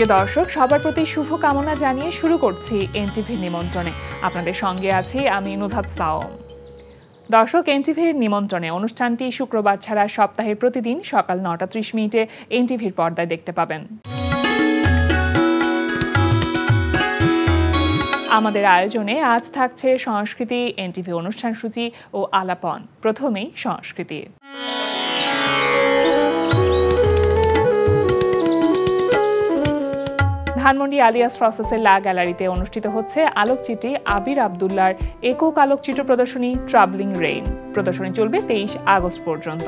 প্রিয় দর্শক, সবার প্রতি শুভ কামনা জানিয়ে শুরু করছি এনটিভির নিমন্ত্রণে। আপনাদের সঙ্গে আছি আমি নুধাত সাওম। দর্শক, এনটিভির নিমন্ত্রণে অনুষ্ঠানটি শুক্রবার ছাড়া সপ্তাহে প্রতিদিন সকাল ৯টা ৩০ এনটিভির পর্দায় দেখতে পাবেন। আমাদের আয়োজনে আজ থাকছে সংস্কৃতি, এনটিভি অনুষ্ঠান সূচি ও আলাপন। প্রথমেই সংস্কৃতি। ধানমন্ডি আলিয়াস ফ্রসেসের লা গ্যালারিতে অনুষ্ঠিত হচ্ছে আলোকচিত্রী আবির আবদুল্লার একক আলোকচিত্র প্রদর্শনী ট্রাভেলিং রেইন। প্রদর্শনী চলবে ২৩ আগস্ট পর্যন্ত।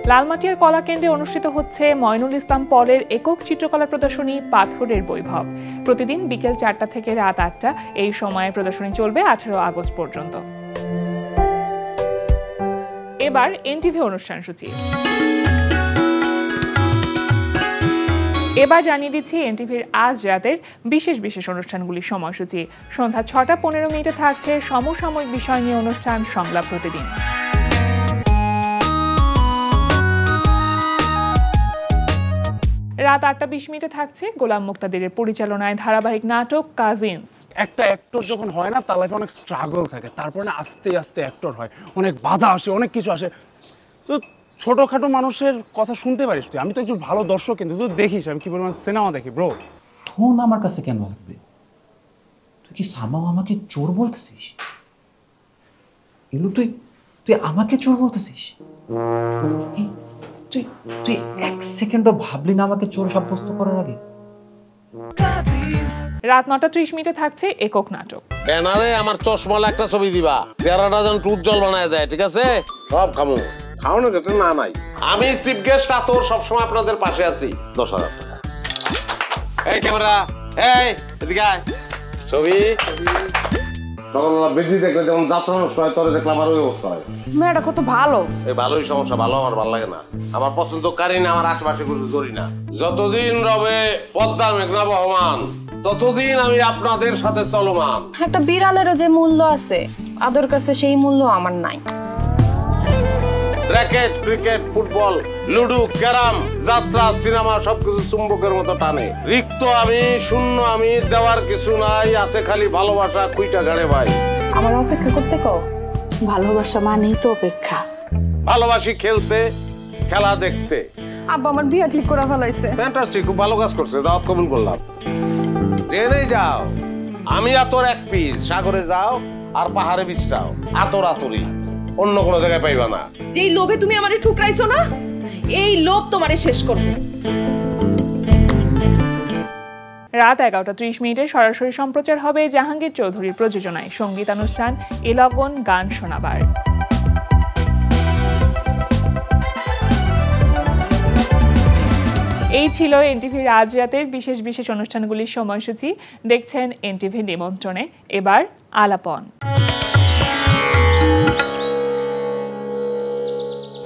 লালমাটিয়ার কলাকেন্দ্রে অনুষ্ঠিত হচ্ছে ময়নুল ইসলাম পলের একক চিত্রকলা প্রদর্শনী পাথরের বৈভব। প্রতিদিন বিকেল ৪টা থেকে রাত ৮টা এই সময়ে প্রদর্শনী চলবে ১৮ আগস্ট পর্যন্ত। এবার এনটিভি অনুষ্ঠান সূচি। এবার জানিয়ে দিচ্ছি এনটিভির আজ রাতের বিশেষ বিশেষ অনুষ্ঠানগুলির সময়সূচি। সন্ধ্যা ৬টা ১৫ থাকছে সমসাময়িক বিষয় নিয়ে অনুষ্ঠান সংলাপ প্রতিদিন। রাত ৮টা ২০ থাকছে গোলাম মুক্তাদিরের পরিচালনায় ধারাবাহিক নাটক কাজিনস। একটা অ্যাক্টর যখন হয় না, তার লাইফে অনেক স্ট্রাগল থাকে, তারপরে না আস্তে আস্তে অ্যাক্টর হয়, অনেক বাধা আসে, অনেক কিছু আসে। তো ছোটখাটো মানুষের কথা শুনতে পারিস তুই। আমি তো একজন ভালো দর্শক, কিন্তু তুই দেখিস আমি কি পরিমাণ সিনেমা দেখি ব্রো। ফোন আমার কাছে কেন লাগবে? তুই কি সামাও আমাকে চোর বলতেছিস? এগুলো তুই তুই আমাকে চোর বলতেছিস? তুই তুই এক সেকেন্ডও ভাবলি না আমাকে চোর সাব্যস্ত করার আগে? রাত ৯টা ৩০ থাকছে একক নাটক। ব্যানারে আমার চশমালা একটা ছবি দিবা, চেহারাটা যেন উজ্জ্বল বানায় দেয়, ঠিক আছে? সব খামু খাওয়ানো যেতে না নাই। আমি চিফ গেস্ট আতর সবসময় আপনাদের পাশে আছি। ১০,০০০ টাকা। এই ক্যামেরা, এই এদিকে আয়। ছবি সকালবেলা বেশি দেখলে যেমন যাত্রা নষ্ট হয়, তোরে দেখলে আমার ওই অবস্থা হয়। মেয়েটা কত ভালো। এই ভালোই সমস্যা, ভালো আমার ভালো লাগে না। আমার পছন্দ কারি না, আমার আশেপাশে করতে ধরি না। যতদিন রবে পদ্মা মেঘনা বহমান, ততদিন আমি আপনাদের সাথে চলমান। একটা বিড়ালেরও যে মূল্য আছে, আদর কাছে সেই মূল্য আমার নাই। Racket, cricket, football, ludo, carrom, যাত্রা, সিনেমা সবকিছু চুম্বকের মতো টানে। রিক্ত আমি, শূন্য আমি, দেওয়ার কিছু নাই, আছে খালি ভালোবাসা কুইটা গাড়ে ভাই। আমার অপেক্ষা করতে কও। ভালোবাসা মানেই তো অপেক্ষা। ভালোবাসি খেলতে, খেলা দেখতে। আব্বা আমার বিয়া ঠিক করে ফেলাইছে। ফ্যান্টাস্টিক, খুব ভালো কাজ করছে, দাওয়াত কবুল করলাম। জেনে যাও আমি আতর এক পিস, সাগরে যাও আর পাহাড়ে বিশ্রাও। আতর আতরি, অন্য কোনো জায়গায় পাইবা না। যেই লোভে তুমি আমারে ঠুকরাইছো না, এই লোভ তোমারে শেষ করবে। রাত ১১টা ৩০ সরাসরি সম্প্রচার হবে জাহাঙ্গীর চৌধুরীর প্রযোজনায় সঙ্গীতানুষ্ঠান এলগন গান শোনাবার। এই ছিল এনটিভির আজ রাতের বিশেষ বিশেষ অনুষ্ঠানগুলির সময়সূচি। দেখছেন এনটিভির নিমন্ত্রণে। এবার আলাপন।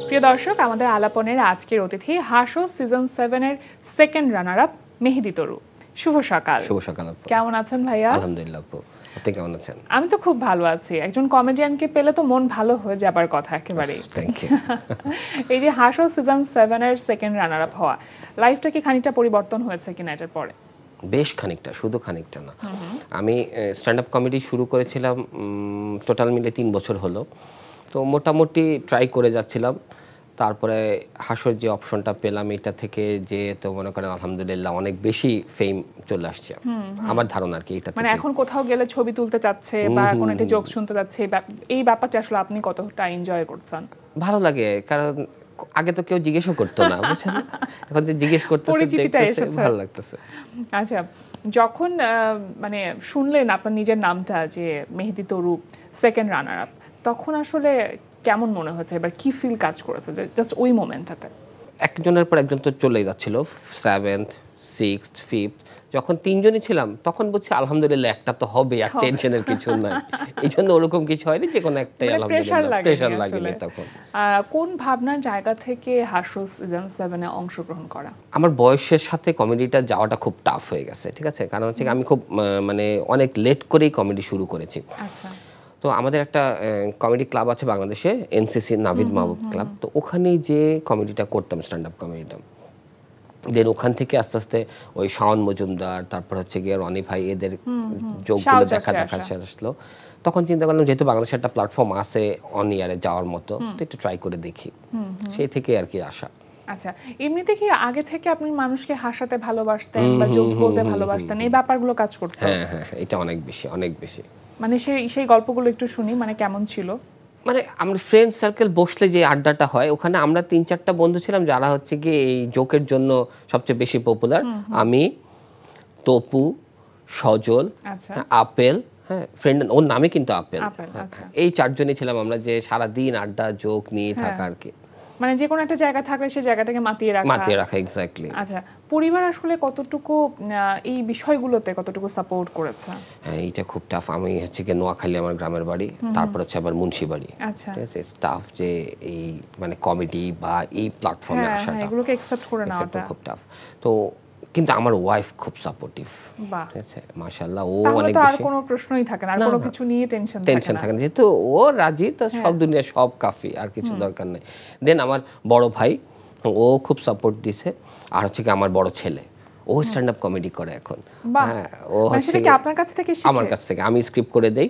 প্রিয় দর্শক, আমাদের আলাপনের আজকের অতিথি হাসো সিজন 7-এর সেকেন্ড রানার আপ মেহেদি তরু। শুভ সকাল। শুভ সকাল আপু। কেমন আছেন ভাইয়া? আলহামদুলিল্লাহ আপু, আপনি কেমন আছেন? আমি তো খুব ভালো আছি। একজন কমেডিয়ানকে পেলে তো মন ভালো হয়ে যাবার কথা একেবারে। Thank you. এই যে হাসো সিজন 7-এর সেকেন্ড রানার আপ হওয়া, লাইফটা কি খানিকটা পরিবর্তন হয়েছে কিনা এটার পরে? বেশ খানিকটা, শুধু খানিকটা না। আমি স্ট্যান্ড আপ কমেডি শুরু করেছিলাম টোটাল মিলে ৩ বছর হলো। তো মোটামুটি ট্রাই করে যাচ্ছিলাম। তারপরে হাসর যে অপশনটা পেলাম, এটা থেকে যে তো মনে করেন আলহামদুলিল্লাহ অনেক বেশি ফেম চলে আসছে আমার ধারণা আর কি। এটা মানে এখন কোথাও গেলে ছবি তুলতে চাচ্ছে বা কোনো একটা জোক শুনতে যাচ্ছে, এই ব্যাপারটা আসলে আপনি কতটা এনজয় করছেন? ভালো লাগে, কারণ আগে তো কেউ জিজ্ঞেসও করতো না, বুঝছেন? এখন যে জিজ্ঞেস করতেছে, দেখতেছে, ভালো লাগতেছে। আচ্ছা, যখন মানে শুনলেন আপনার নিজের নামটা যে মেহেদি তরু সেকেন্ড রানার আপ, তখন আসলে কেমন মনে হয়েছে? এবার কি ফিল কাজ করেছে যে জাস্ট ওই মোমেন্টটাতে? একজনের পর একজন তো চলেই যাচ্ছিল, 7th, 6th, 5th, যখন 3 জনই ছিলাম তখন বলছি আলহামদুলিল্লাহ একটা তো হবে, আর টেনশনের কিছু নাই। এই জন্য ওরকম কিছু হয়নি, যে কোনো একটাই আলহামদুলিল্লাহ প্রেশার লাগেনি তখন। কোন ভাবনার জায়গা থেকে হাসো সিজন 7-এ অংশগ্রহণ করা? আমার বয়সের সাথে কমেডিটা যাওয়াটা খুব টাফ হয়ে গেছে, ঠিক আছে? কারণ হচ্ছে আমি খুব মানে অনেক লেট করেই কমেডি শুরু করেছি। আচ্ছা। তো আমাদের একটা কমেডি ক্লাব আছে বাংলাদেশে, এনসিসি নাভিদ মাহবুব ক্লাব। তো ওখানে যে কমেডিটা করতাম, স্ট্যান্ড আপ কমেডিটা, দেন ওখান থেকে আস্তে আস্তে ওই শাওন মজুমদার, তারপর হচ্ছে গিয়ে রনি ভাই, এদের যোগগুলো দেখা আসলো। তখন চিন্তা করলাম যেহেতু বাংলাদেশে একটা প্ল্যাটফর্ম আছে অন ইয়ারে যাওয়ার মতো, তো একটু ট্রাই করে দেখি, সেই থেকে আর কি আসা। আচ্ছা, এমনিতে কি আগে থেকে আপনি মানুষকে হাসাতে ভালোবাসতেন বা জোকস বলতে ভালোবাসতেন, এই ব্যাপারগুলো কাজ করতো? হ্যাঁ, এটা অনেক বেশি। মানে সেই গল্পগুলো একটু শুনি, মানে কেমন ছিল? মানে আমরা ফ্রেন্ড সার্কেল বসলে যে আড্ডাটা হয়, ওখানে আমরা 3-4টা বন্ধু ছিলাম যারা হচ্ছে গিয়ে এই জোকের জন্য সবচেয়ে বেশি পপুলার। আমি, তপু, সজল, আপেল, হ্যাঁ ফ্রেন্ড, ওর নামে কিন্তু আপেল, এই 4জনই ছিলাম আমরা যে সারাদিন আড্ডা জোক নিয়ে থাকা আর কি। মানে যে কোনো একটা জায়গা থাকলে সেই জায়গাটাকে মাতিয়ে রাখা। এক্স্যাক্টলি। আচ্ছা, পরিবার আসলে কতটুকু এই বিষয়গুলোতে কতটুকু সাপোর্ট করেছে? হ্যাঁ, এটা খুব টাফ। আমি হচ্ছে কি নোয়াখালী আমার গ্রামের বাড়ি, তারপর হচ্ছে আবার মুন্সিবাড়ি। আচ্ছা, ঠিক আছে, স্টাফ যে এই মানে কমেডি বা এই প্ল্যাটফর্মে আসাটা, এগুলোকে অ্যাকসেপ্ট করে নেওয়াটা খুব টাফ। তো কিন্তু আমার ওয়াইফ খুব সাপোর্টিভ, ঠিক আছে, মাশাআল্লাহ। ও অনেক বেশি, আর কোনো প্রশ্নই থাকে না, আর কোনো কিছু নিয়ে টেনশন থাকে না, যেহেতু ও রাজি, তো সব দুনিয়া সব কাফি, আর কিছু দরকার নেই। দেন আমার বড় ভাই, ও খুব সাপোর্ট দিছে। আর হচ্ছে কি আমার বড় ছেলে, ও স্ট্যান্ড আপ কমেডি করে এখন। হ্যাঁ, ও হচ্ছে কি আপনার কাছ থেকে শিখে? আমার কাছ থেকে, আমি স্ক্রিপ্ট করে দেই।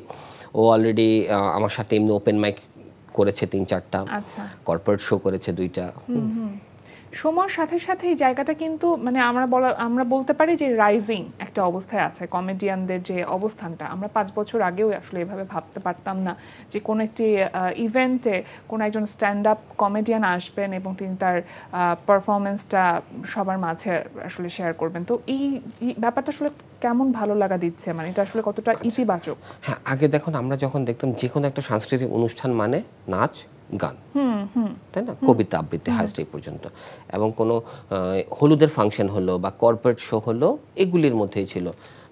ও অলরেডি আমার সাথে এমনি ওপেন মাইক করেছে 3-4টা, আচ্ছা, কর্পোরেট শো করেছে 2টা। সময়ের সাথে সাথে এই জায়গাটা কিন্তু মানে আমরা বলতে পারি যে রাইজিং একটা অবস্থায় আছে কমেডিয়ানদের যে অবস্থানটা। আমরা 5 বছর আগেও আসলে এভাবে ভাবতে পারতাম না যে কোনো একটি ইভেন্টে কোনো একজন স্ট্যান্ড আপ কমেডিয়ান আসবেন এবং তিনি তার পারফরমেন্সটা সবার মাঝে আসলে শেয়ার করবেন। তো এই ব্যাপারটা আসলে কেমন ভালো লাগা দিচ্ছে, মানে এটা আসলে কতটা ইতিবাচক? হ্যাঁ, আগে দেখুন আমরা যখন দেখতাম যে কোনো একটা সাংস্কৃতিক অনুষ্ঠান মানে নাচ গান, তাই না, কবিতা আবৃত্তি হাইস্ট এই পর্যন্ত, এবং কোনো হলুদের ফাংশন হলো বা কর্পোরেট শো হলো, এগুলির মধ্যেই ছিল।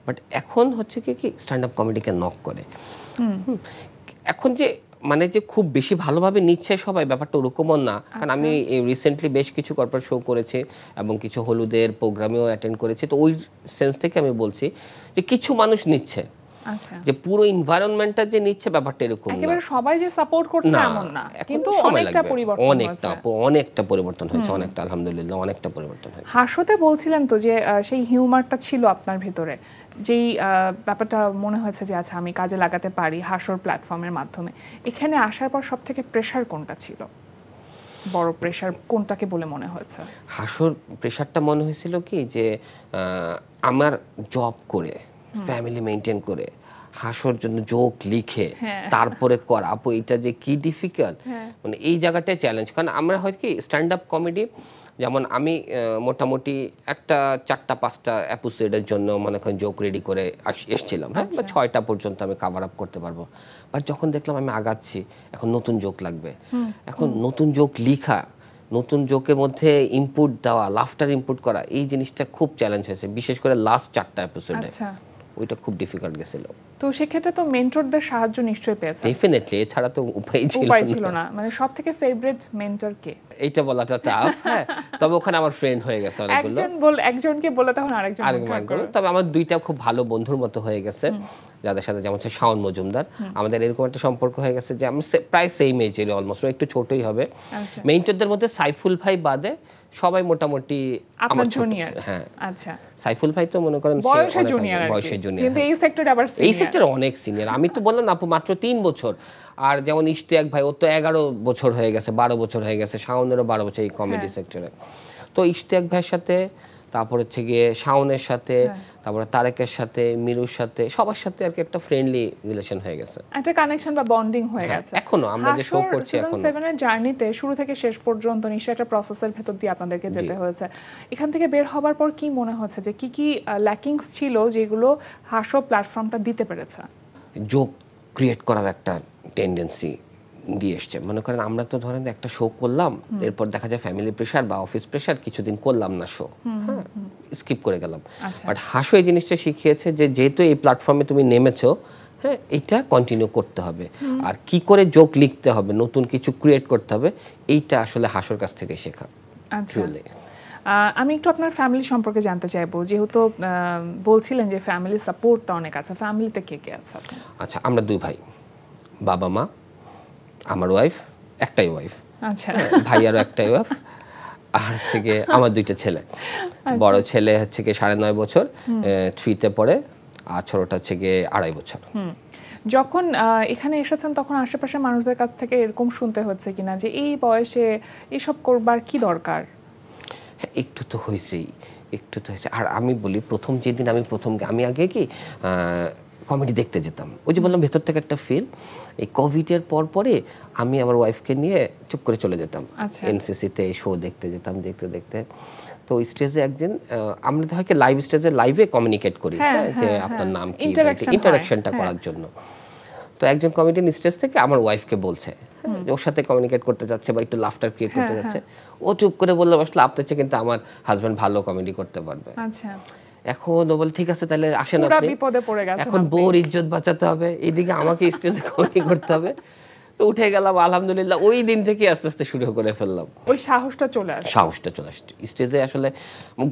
বাট এখন হচ্ছে কি স্ট্যান্ড আপ কমেডিকে নক করে। এখন যে মানে যে খুব বেশি ভালোভাবে নিচ্ছে সবাই, ব্যাপারটা ওরকমও না। কারণ আমি রিসেন্টলি বেশ কিছু কর্পোরেট শো করেছি এবং কিছু হলুদের প্রোগ্রামেও অ্যাটেন্ড করেছি, তো ওই সেন্স থেকে আমি বলছি যে কিছু মানুষ নিচ্ছে, যে পুরো এনভায়রনমেন্টটা যে নিচ্ছে ব্যাপারটা এরকম না, একেবারে সবাই যে সাপোর্ট করছে এমন না, কিন্তু অনেকটা পরিবর্তন হয়েছে, অনেকটা পরিবর্তন হয়েছে, অনেকটা আলহামদুলিল্লাহ অনেকটা পরিবর্তন হয়েছে। হাসতে বলছিলেন তো যে সেই হিউমারটা ছিল আপনার ভিতরে, যেই ব্যাপারটা মনে হয়েছে যে আচ্ছা আমি কাজে লাগাতে পারি হাসর প্ল্যাটফর্মের মাধ্যমে। এখানে আসার পর সবথেকে প্রেশার কোনটা ছিল, বড় প্রেশার কোনটাকে বলে মনে হয়েছে? হাসর প্রেশারটা মনে হয়েছিল কি যে আমার জব করে ফ্যামিলি মেনটেন করে হাসর জন্য জোক লিখে তারপরে করা, আপু এটা যে কি ডিফিকাল্ট, মানে এই জায়গাটায় চ্যালেঞ্জ। কারণ আমরা হয় কি স্ট্যান্ড আপ কমেডি, যেমন আমি মোটামুটি একটা 4-5টা এপিসোডের জন্য মনে করেন জোক রেডি করে এসেছিলাম, হ্যাঁ, বা 6টা পর্যন্ত আমি কাভার আপ করতে পারবো। বাট যখন দেখলাম আমি আগাচ্ছি, এখন নতুন জোক লাগবে, এখন নতুন জোক লিখা, নতুন জোকের মধ্যে ইনপুট দেওয়া, লাফটার ইনপুট করা, এই জিনিসটা খুব চ্যালেঞ্জ হয়েছে, বিশেষ করে লাস্ট 4টা এপিসোডে। ওইটা খুব ডিফিকাল্ট গেছিল। তো সেক্ষেত্রে তো মেন্টরদের সাহায্য নিশ্চয়ই পেয়েছেন? ডেফিনেটলি, এছাড়া তো উপায় ছিল না। মানে সবথেকে ফেভারিট মেন্টর কে, এইটা বলাটা টাফ। হ্যাঁ, তবে ওখানে আমার ফ্রেন্ড হয়ে গেছে অনেকগুলো, একজনকে বলে তখন আরেকজন। তবে আমার 2টা খুব ভালো বন্ধুর মতো হয়ে গেছে, যাদের সাথে, যেমন হচ্ছে শাওন মজুমদার, আমাদের এরকম একটা সম্পর্ক হয়ে গেছে যে আমি প্রায় সেম এজের, অলমোস্ট একটু ছোটই হবে। মেন্টরদের মধ্যে সাইফুল ভাই বাদে সবাই মোটামুটি আমার জুনিয়র। হ্যাঁ, আচ্ছা, সাইফুল ভাই তো মনে করেন বয়সে জুনিয়র, কিন্তু এই সেক্টরে আবার এই সেক্টরে অনেক সিনিয়র। আমি তো বললাম আপু মাত্র 3 বছর। আর যেমন ইশতিয়াক ভাই, ও তো 11 বছর হয়ে গেছে, 12 বছর হয়ে গেছে, শাওনেরও 12 বছর এই কমেডি সেক্টরে। তো ইশতিয়াক ভাইয়ের সাথে, তারপর হচ্ছে গিয়ে শাওনের সাথে, তারপরে তারেকের সাথে, মিরুর সাথে, সবার সাথে আর কি একটা ফ্রেন্ডলি রিলেশন হয়ে গেছে, একটা কানেকশন বা বন্ডিং হয়ে গেছে। এখনো আমরা যে শো করছি, এখন 7 এর জার্নিতে শুরু থেকে শেষ পর্যন্ত নিশ্চয়ই একটা প্রসেসের ভেতর দিয়ে আপনাদেরকে যেতে হয়েছে। এখান থেকে বের হবার পর কি মনে হচ্ছে যে কি কি ল্যাকিংস ছিল যেগুলো হাসো প্ল্যাটফর্মটা দিতে পেরেছে? জোক ক্রিয়েট করার একটা টেন্ডেন্সি দিয়ে এসছে। মনে করেন আমরা তো ধরেন একটা শো করলাম, এরপর দেখা যায় ফ্যামিলি প্রেশার বা অফিস প্রেশার, কিছুদিন করলাম না শো, হ্যাঁ, স্কিপ করে গেলাম। বাট হাসো এই জিনিসটা শিখিয়েছে যে যেহেতু এই প্ল্যাটফর্মে তুমি নেমেছো, হ্যাঁ, এটা কন্টিনিউ করতে হবে, আর কি করে জোক লিখতে হবে, নতুন কিছু ক্রিয়েট করতে হবে, এইটা আসলে হাসোর কাছ থেকে শেখা। আমি একটু আপনার ফ্যামিলি সম্পর্কে জানতে চাইবো, যেহেতু বলছিলেন যে ফ্যামিলি সাপোর্টটা অনেক আছে, ফ্যামিলিতে কে কে আছে? আচ্ছা, আমরা 2 ভাই, বাবা মা, আমার ওয়াইফ, একটাই ওয়াইফ, আচ্ছা, ভাই আরও একটাই ওয়াইফ, আর হচ্ছে গিয়ে আমার 2টা ছেলে। বড় ছেলে হচ্ছে গিয়ে 9.5 বছর, 3তে পড়ে, আর ছোটটা হচ্ছে গিয়ে 2.5 বছর। যখন এখানে এসেছেন তখন আশেপাশের মানুষদের কাছ থেকে এরকম শুনতে হচ্ছে কিনা যে এই বয়সে এসব করবার কি দরকার? একটু তো হয়েছেই, একটু তো হয়েছে। আর আমি বলি, প্রথম যেদিন আমি আগে কি কমেডি দেখতে যেতাম, ওই যে বললাম ভেতর থেকে একটা ফিল। এই কোভিডের পরে আমি আমার ওয়াইফকে নিয়ে চুপ করে চলে যেতাম এনসিসিতে, শো দেখতে যেতাম। দেখতে তো স্টেজে একদিন আমরা হয় কি লাইভ স্টেজে লাইভে কমিউনিকেট করি, যে আপনার নাম কি, ইন্টারাকশনটা করার জন্য। তো একজন কমেডিয়ান স্টেজ থেকে আমার ওয়াইফকে বলছে ওর সাথে কমিউনিকেট করতে যাচ্ছে বা একটু লাফটার ক্রিয়েট করতে যাচ্ছে, ও চুপ করে বললো আসলে আপনার চেয়ে কিন্তু আমার হাজবেন্ড ভালো কমেডি করতে পারবে। এখন ও বলে ঠিক আছে তাহলে আসেন আপনি। এখন বউর ইজ্জত বাঁচাতে হবে, এইদিকে আমাকে স্টেজে কমেডি করতে হবে। তো উঠে গেলাম, আলহামদুলিল্লাহ ওই দিন থেকে আস্তে আস্তে শুরু করে ফেললাম। ওই সাহসটা চলে আসছে স্টেজে। আসলে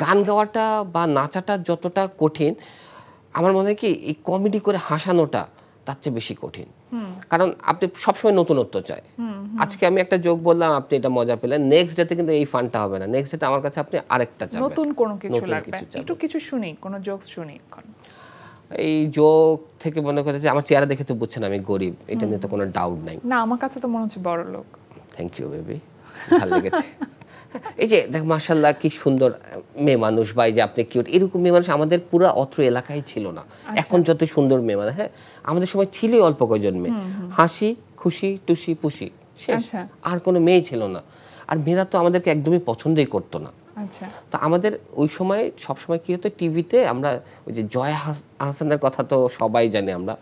গান গাওয়াটা বা নাচাটা যতটা কঠিন, আমার মনে হয় কি এই কমেডি করে হাসানোটা তার চেয়ে বেশি কঠিন। কারণ আপনি সবসময় নতুনত্ব চাই। আজকে আমি একটা জোক বললাম, আপনি এটা মজা পেলেন, নেক্সট ডেতে কিন্তু এই ফানটা হবে না, নেক্সট ডেতে আমার কাছে আপনি আরেকটা চাবেন, নতুন কোনো কিছু লাগবে। একটু কিছু শুনি, কোনো জোকস শুনি এখন। এই জোক থেকে মনে করে যে আমার চেহারা দেখে তো বুঝছেন আমি গরিব, এটা নিয়ে তো কোনো ডাউট নাই। না, আমার কাছে তো মনে হচ্ছে বড় লোক। থ্যাংক ইউ বেবি, ভালো লেগেছে। এই যে দেখ মাশাআল্লাহ কি সুন্দর মেয়ে মানুষ, বা এই যে আপনি কিউট, এরকম মেয়ে মানুষ আমাদের পুরো অত্র এলাকায় ছিল না। এখন যত সুন্দর মেয়ে মানে, হ্যাঁ আমাদের সময় ছিল অল্প কয়েকজন মেয়ে, হাসি খুশি টুসি পুষি শেষ, আর কোনো মেয়ে ছিল না। আর মেয়েরা তো আমাদেরকে একদমই পছন্দই করতো না। তো আমাদের ওই সময় সবসময় কি হতো, টিভিতে আমরা ওই যে জয়া আহসানের কথা তো সবাই জানে আমরা।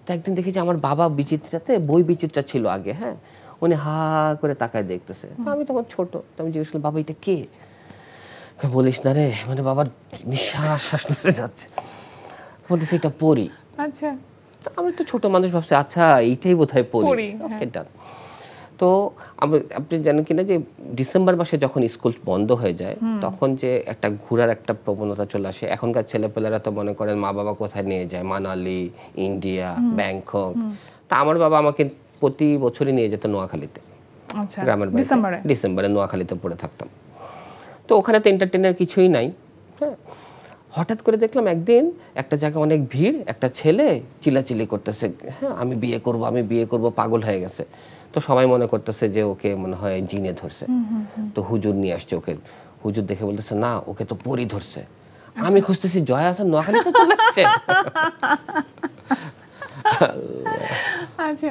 তো একদিন দেখি যে আমার বাবা বিচিত্রাতে, বই বিচিত্রা ছিল আগে, হ্যাঁ উনি হা করে তাকায় দেখতেছে। তো আমি তখন ছোট, তো আমি জিজ্ঞেস করলাম বাবা এটা কে? বলিস না রে, মানে বাবার নিঃশ্বাস আসতে যাচ্ছে, বলতেছে এটা পরি। আচ্ছা, আমি তো ছোট মানুষ ভাবছি আচ্ছা এইটাই বোধহয় পরি। সেটা তো আপনি জানেন কিনা যে ডিসেম্বর মাসে যখন স্কুল বন্ধ হয়ে যায়, তখন যে একটা ঘোরার একটা প্রবণতা চলে আসে। এখনকার ছেলেপেলেরা তো মনে করেন মা বাবা কোথায় নিয়ে যায়, মানালি, ইন্ডিয়া, ব্যাংকক। তা আমার বাবা আমাকে প্রতি বছরই নিয়ে যেত নোয়াখালীতে, গ্রামের বাড়িতে। ডিসেম্বরে নোয়াখালীতে পড়ে থাকতাম। তো ওখানে তো এন্টারটেনের কিছুই নাই। হ্যাঁ, হঠাৎ করে দেখলাম একদিন একটা জায়গায় অনেক ভিড়, একটা ছেলে চিল্লাচিল্লি করতেছে, হ্যাঁ আমি বিয়ে করব, পাগল হয়ে গেছে। তো সবাই মনে করতেছে যে ওকে মনে হয় জিনে ধরছে। তো হুজুর নিয়ে আসছে ওকে, হুজুর দেখে বলতেছে না ওকে তো পরি ধরছে। আমি খুঁজতেছি জয়া আহসান নোয়াখালীতে চলে আসছে। আচ্ছা,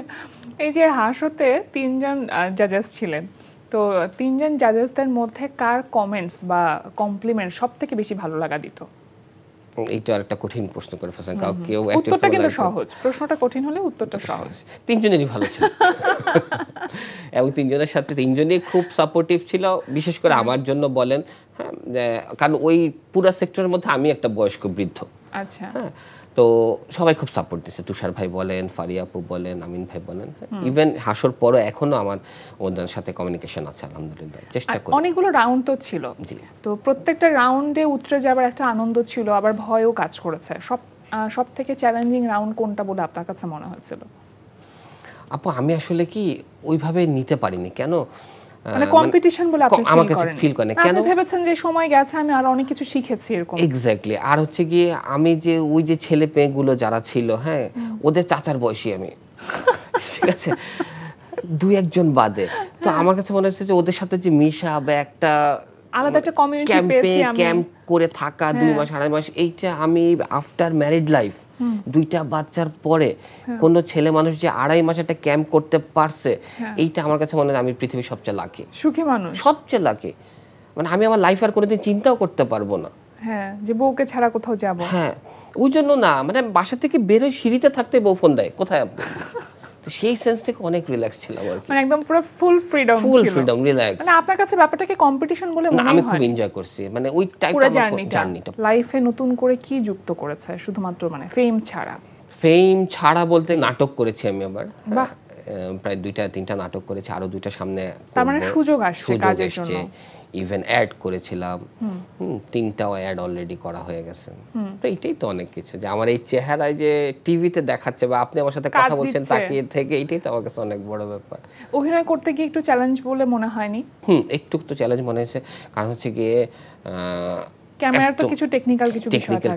এই যে হাসতে 3জন জাজেস ছিলেন, তো 3জন জাজেসদের মধ্যে কার কমেন্টস বা কমপ্লিমেন্ট সবথেকে বেশি ভালো লাগা দিত? এইটা আরেকটা কঠিন প্রশ্ন করে ফেলেছেন। কেউ উত্তরটা কিন্তু সহজ, প্রশ্নটা কঠিন হলে উত্তরটা সহজ। 3জনেরই ভালো ছিল এবং 3জনের সাথে 3জনই খুব সাপোর্টিভ ছিল, বিশেষ করে আমার জন্য বলেন। হ্যাঁ, কারণ ওই পুরো সেক্টরের মধ্যে আমি একটা বয়স্ক বৃদ্ধ। আচ্ছা, হ্যাঁ, তো সবাই খুব সাপোর্ট দিচ্ছে। তুষার ভাই বলেন, ফারিয়া আপু বলেন, আমিন ভাই বলেন, ইভেন হাসর পরও এখনো আমার ওদের সাথে কমিউনিকেশন আছে আলহামদুলিল্লাহ, চেষ্টা করি। অনেকগুলো রাউন্ড তো ছিল, তো প্রত্যেকটা রাউন্ডে উতরে যাবার একটা আনন্দ ছিল, আবার ভয়ও কাজ করেছে। সব থেকে চ্যালেঞ্জিং রাউন্ড কোনটা বলে আপনার কাছে মনে হয়েছিল? আপু আমি আসলে কি ওইভাবে নিতে পারিনি। কেন মানে কম্পিটিশন বলে আপনি আমার কাছে ফিল করেন কেন? আপনি ভেবেছেন যে সময় গেছে, আমি আরো অনেক কিছু শিখেছি এরকম? এক্স্যাক্টলি। আর হচ্ছে গিয়ে আমি যে ওই যে ছেলে মেয়েগুলো যারা ছিল, হ্যাঁ ওদের চাচার বয়সী আমি, ঠিক আছে, 2-1জন বাদে। তো আমার কাছে মনে হচ্ছে যে ওদের সাথে যে মিশা বা একটা আলাদা একটা কমিউনিটি পেয়েছি আমি, ক্যাম্প করে থাকা 2 মাস 2.5 মাস, এইটা আমি আফটার ম্যারিড লাইফ 2টা বাচ্চার পরে কোন ছেলে মানুষ যে 2.5 মাস একটা ক্যাম্প করতে পারছে, এইটা আমার কাছে মনে হয় আমি পৃথিবীর সবচেয়ে লাকি, সুখী মানুষ, সবচেয়ে লাকি। মানে আমি আমার লাইফ আর কোনোদিন চিন্তাও করতে পারবো না, হ্যাঁ, যে বউকে ছাড়া কোথাও যাব। হ্যাঁ, ওই জন্য না, মানে বাসা থেকে বেরোয় সিঁড়িতে থাকতে বউ ফোন দেয় কোথায় আপনি। তো সেই সেন্স থেকে অনেক রিল্যাক্স ছিলাম আর কি, মানে একদম পুরো ফুল ফ্রিডম ছিল, ফুল ফ্রিডম, রিল্যাক্স। মানে আপনার কাছে ব্যাপারটাকে কম্পিটিশন বলে মনে হয়? আমি খুব এনজয় করছি, মানে ওই টাইপটা জার্নিটা লাইফে নতুন করে কি যুক্ত করেছে শুধুমাত্র মানে ফেম ছাড়া? ফেম ছাড়া বলতে নাটক করেছি আমি আবার, প্রায় 2-3টা নাটক করেছি, আরো 2টা সামনে। তার মানে সুযোগ আসছে কাজের জন্য। ইভেন অ্যাড করেছিলাম, 3টাও অ্যাড অলরেডি করা হয়ে গেছে। তো এটাই তো অনেক কিছু, যে আমার এই চেহারায় যে টিভিতে দেখাচ্ছে বা আপনি আমার সাথে কথা বলছেন তাকিয়ে থেকে, এটাই তো আমার কাছে অনেক বড় ব্যাপার। অভিনয় করতে গিয়ে একটু চ্যালেঞ্জ বলে মনে হয়নি? একটু তো চ্যালেঞ্জ মনে হয়েছে, কারণ হচ্ছে গিয়ে ক্যামেরার তো কিছু টেকনিক্যাল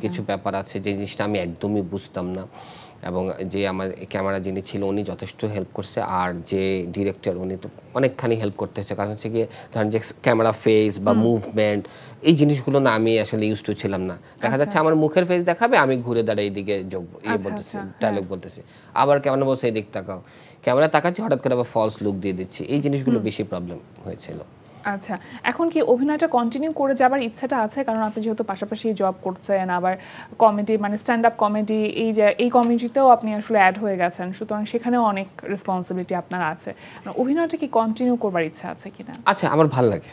কিছু ব্যাপার আছে, যে জিনিসটা আমি একদমই বুঝতাম না, এবং যে আমার ক্যামেরা যিনি ছিল উনি যথেষ্ট হেল্প করছে, আর যে ডিরেক্টর উনি তো অনেকখানি হেল্প করতে হয়েছে, কারণ হচ্ছে গিয়ে ধরেন যে ক্যামেরা ফেস বা মুভমেন্ট এই জিনিসগুলো না আমি আসলে ইউজ টু ছিলাম না। দেখা যাচ্ছে আমার মুখের ফেস দেখাবে, আমি ঘুরে দাঁড়াই এইদিকে বলতেছি, ডায়লগ বলতেছি, আবার ক্যামেরা বলছে এদিক তাকাও, ক্যামেরা তাকাচ্ছি, হঠাৎ করে আবার ফলস লুক দিয়ে দিচ্ছি, এই জিনিসগুলো বেশি প্রবলেম হয়েছিল। আচ্ছা, এখন কি অভিনয়টা কন্টিনিউ করে যাবার ইচ্ছাটা আছে? কারণ আপনি যেহেতু পাশাপাশি জব করছেন, আবার কমেডি মানে স্ট্যান্ড আপ কমেডি এই কমিউনিটিতেও আপনি আসলে অ্যাড হয়ে গেছেন, সুতরাং সেখানেও অনেক রেসপন্সিবিলিটি আপনার আছে। অভিনয়টা কি কন্টিনিউ করবার ইচ্ছা আছে কিনা? আচ্ছা, আমার ভাল লাগে,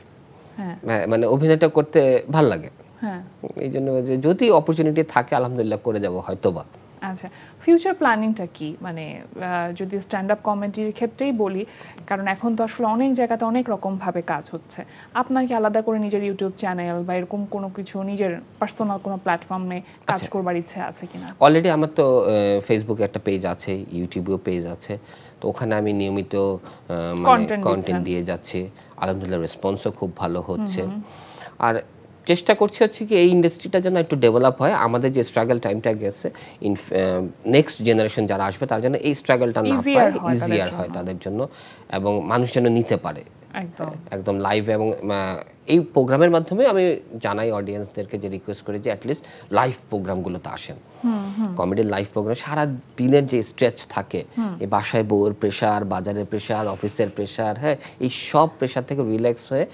হ্যাঁ, মানে অভিনয়টা করতে ভাল লাগে, হ্যাঁ, এই জন্য যে যদি অপরচুনিটি থাকে আলহামদুলিল্লাহ করে যাব হয়তোবা। আচ্ছা, ফিউচার প্ল্যানিংটা কি? মানে যদি স্ট্যান্ড আপ কমেডির ক্ষেত্রেই বলি, কারণ এখন তো আসলে অনেক জায়গাতে অনেক রকমভাবে কাজ হচ্ছে, আপনার কি আলাদা করে নিজের ইউটিউব চ্যানেল বা এরকম কোনো কিছু নিজের পার্সোনাল কোনো প্ল্যাটফর্মে কাজ করবার ইচ্ছে আছে কিনা? অলরেডি আমার তো ফেসবুকে একটা পেজ আছে, ইউটিউবেও পেজ আছে, তো ওখানে আমি নিয়মিত মানে কন্টেন্ট দিয়ে যাচ্ছি, আলহামদুলিল্লাহ রেসপন্সও খুব ভালো হচ্ছে। আর চেষ্টা করছি হচ্ছে কি এই ইন্ডাস্ট্রিটা যেন একটু ডেভেলপ হয়, আমাদের যে স্ট্রাগল টাইমটা গেছে নেক্সট জেনারেশন যারা আসবে তার জন্য এই স্ট্রাগলটা না পায়, ইজিয়ার হয় তাদের জন্য, এবং মানুষ যেন নিতে পারে একদম লাইভ। এবং এই প্রোগ্রামের মাধ্যমে আমি জানাই অডিয়েন্সদেরকে, যে রিকোয়েস্ট করি যে অ্যাটলিস্ট লাইভ প্রোগ্রামগুলোতে আসেন, কমেডির লাইভ প্রোগ্রাম। সারা দিনের যে স্ট্রেচ থাকে, এই বাসায় বউয়ের প্রেশার, বাজারের প্রেশার, অফিসের প্রেশার, হ্যাঁ, এই সব প্রেশার থেকে রিল্যাক্স হয়ে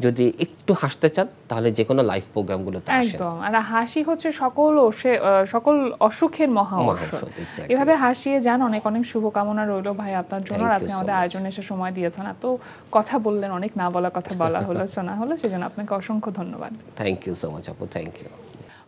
যদি একটু হাসতে চান তাহলে যে কোনো লাইভ প্রোগ্রামগুলোতে আসেন। একদম, আর হাসি হচ্ছে সকল অসুখের মহা ঔষধ। এভাবে হাসিয়ে যান। অনেক অনেক শুভকামনা রইল ভাই আপনার জন্য। আজকে আমাদের আয়োজনে এসে সময় দিয়েছেন, এত কথা বললেন, অনেক না বলা কথা বলা হলো, শোনা হলো, সেজন্য আপনাকে অসংখ্য ধন্যবাদ। থ্যাংক ইউ সো মাচ আপু, থ্যাংক ইউ।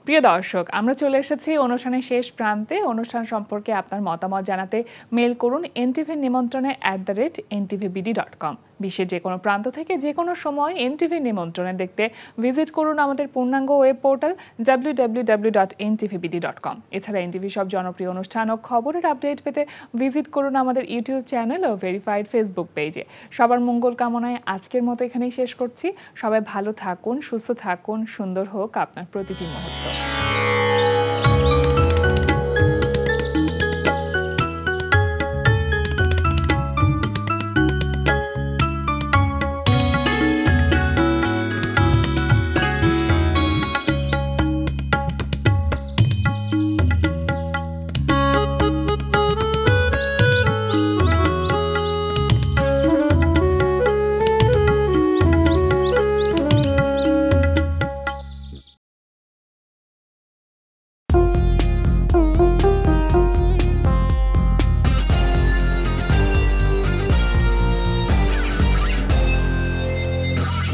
প্রিয় দর্শক, আমরা চলে এসেছি অনুষ্ঠানের শেষ প্রান্তে। অনুষ্ঠান সম্পর্কে আপনার মতামত জানাতে মেল করুন ntvnimontrone@ntvbd.com। বিশ্বের যে কোনো প্রান্ত থেকে যে কোনো সময় এনটিভি নিমন্ত্রণে দেখতে ভিজিট করুন আমাদের পূর্ণাঙ্গ ওয়েব পোর্টাল www.ntvbd.com। এছাড়া এনটিভি সব জনপ্রিয় অনুষ্ঠান ও খবরের আপডেট পেতে ভিজিট করুন আমাদের ইউটিউব চ্যানেল ও ভেরিফাইড ফেসবুক পেজে। সবার মঙ্গল কামনায় আজকের মতো এখানেই শেষ করছি। সবাই ভালো থাকুন, সুস্থ থাকুন, সুন্দর হোক আপনার প্রতিটি মুহূর্ত।